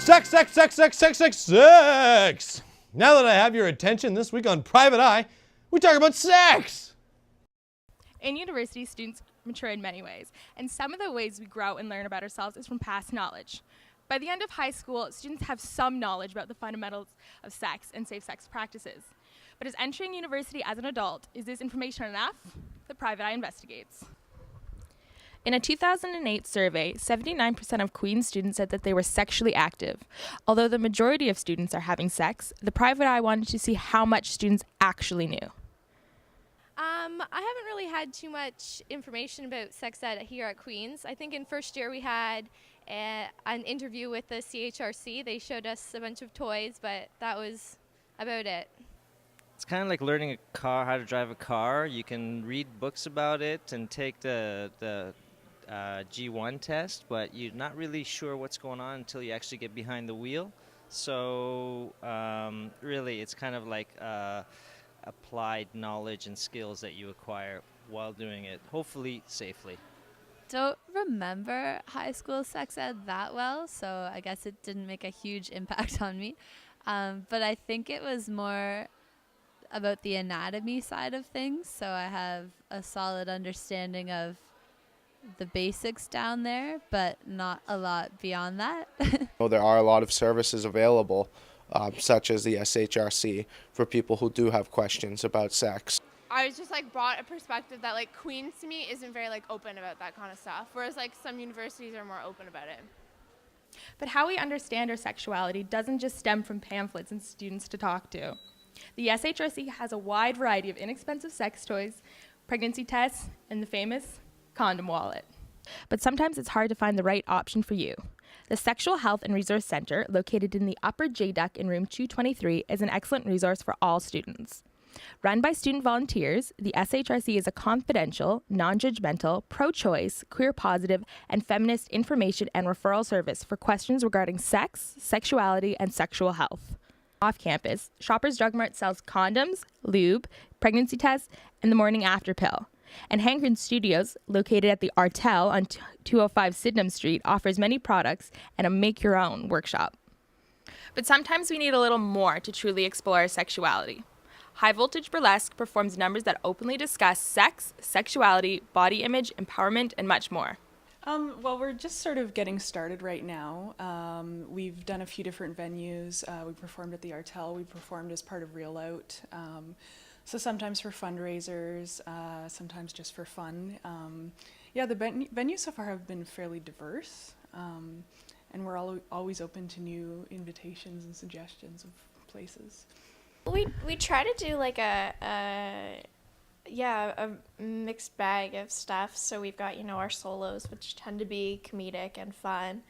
Sex, sex, sex, sex, sex, sex, sex. Now that I have your attention this week on Private Eye, we talk about sex. In university, students mature in many ways, and some of the ways we grow and learn about ourselves is from past knowledge. By the end of high school, students have some knowledge about the fundamentals of sex and safe sex practices. But as entering university as an adult, is this information enough? The Private Eye investigates. In a 2008 survey, 79% of Queen's students said that they were sexually active. Although the majority of students are having sex, the Private Eye wanted to see how much students actually knew. I haven't really had too much information about sex ed here at Queen's. I think in first year we had an interview with the CHRC. They showed us a bunch of toys, but that was about it. It's kind of like learning how to drive a car. You can read books about it and take the G1 test, but you're not really sure what's going on until you actually get behind the wheel. So really, it's kind of like applied knowledge and skills that you acquire while doing it, hopefully safely. Don't remember high school sex ed that well, so I guess it didn't make a huge impact on me. But I think it was more about the anatomy side of things, so I have a solid understanding of the basics down there, but not a lot beyond that. Well, there are a lot of services available, such as the SHRC, for people who do have questions about sex. I was just brought a perspective that Queens to me isn't very open about that kind of stuff, whereas some universities are more open about it. But how we understand our sexuality doesn't just stem from pamphlets and students to talk to. The SHRC has a wide variety of inexpensive sex toys, pregnancy tests, and the famous condom wallet. But sometimes it's hard to find the right option for you. The Sexual Health and Resource Center, located in the Upper JDUC in room 223, is an excellent resource for all students. Run by student volunteers, the SHRC is a confidential, non-judgmental, pro-choice, queer-positive, and feminist information and referral service for questions regarding sex, sexuality, and sexual health. Off campus, Shoppers Drug Mart sells condoms, lube, pregnancy tests, and the morning after pill. And Hankrin Studios, located at the Artel on 205 Sydenham Street, offers many products and a make-your-own workshop. But sometimes we need a little more to truly explore our sexuality. High Voltage Burlesque performs numbers that openly discuss sex, sexuality, body image, empowerment, and much more. Well, we're just sort of getting started right now. We've done a few different venues. We performed at the Artel. We performed as part of Reel Out. So sometimes for fundraisers, sometimes just for fun. The venues so far have been fairly diverse, and we're always open to new invitations and suggestions of places. We try to do a mixed bag of stuff. So we've got, our solos, which tend to be comedic and fun.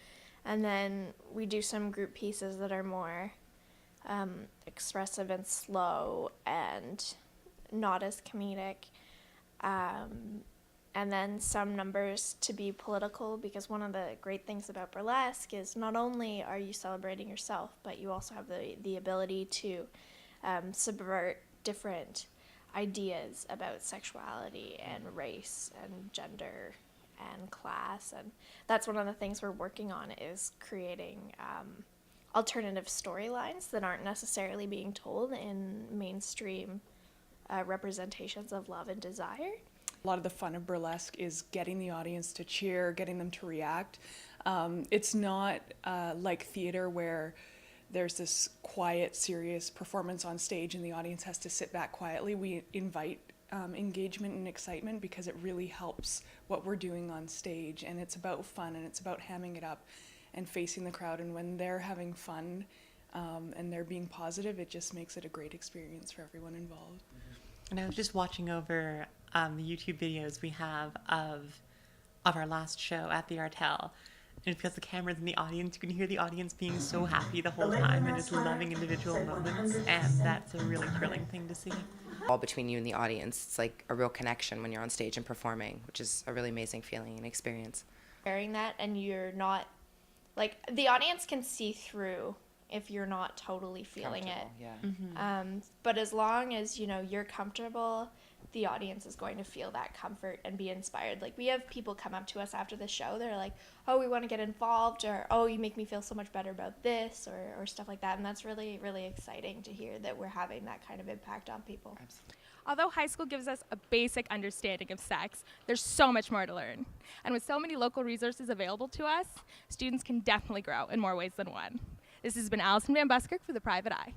And then we do some group pieces that are more expressive and slow and not as comedic. And then some numbers to be political, because one of the great things about burlesque is not only are you celebrating yourself, but you also have the ability to subvert different ideas about sexuality and race and gender and class. And that's one of the things we're working on, is creating alternative storylines that aren't necessarily being told in mainstream representations of love and desire. A lot of the fun of burlesque is getting the audience to cheer, getting them to react. It's not like theater where there's this quiet, serious performance on stage and the audience has to sit back quietly. We invite engagement and excitement because it really helps what we're doing on stage, and it's about fun and it's about hamming it up and facing the crowd, and when they're having fun and they're being positive, it just makes it a great experience for everyone involved. And I was just watching over the YouTube videos we have of our last show at the Artel. And because the camera's in the audience, you can hear the audience being so happy the whole time and just loving individual moments, and that's a really thrilling thing to see. All between you and the audience, it's like a real connection when you're on stage and performing, which is a really amazing feeling and experience. Sharing that, and you're not, the audience can see through if you're not totally feeling it. Yeah. But as long as, you're comfortable, the audience is going to feel that comfort and be inspired. Like, we have people come up to us after the show, they're like, oh, we want to get involved, or oh, you make me feel so much better about this, or stuff like that. And that's really, really exciting to hear that we're having that kind of impact on people. Absolutely. Although high school gives us a basic understanding of sex, there's so much more to learn. And with so many local resources available to us, students can definitely grow in more ways than one. This has been Allison Van Buskirk for The Private Eye.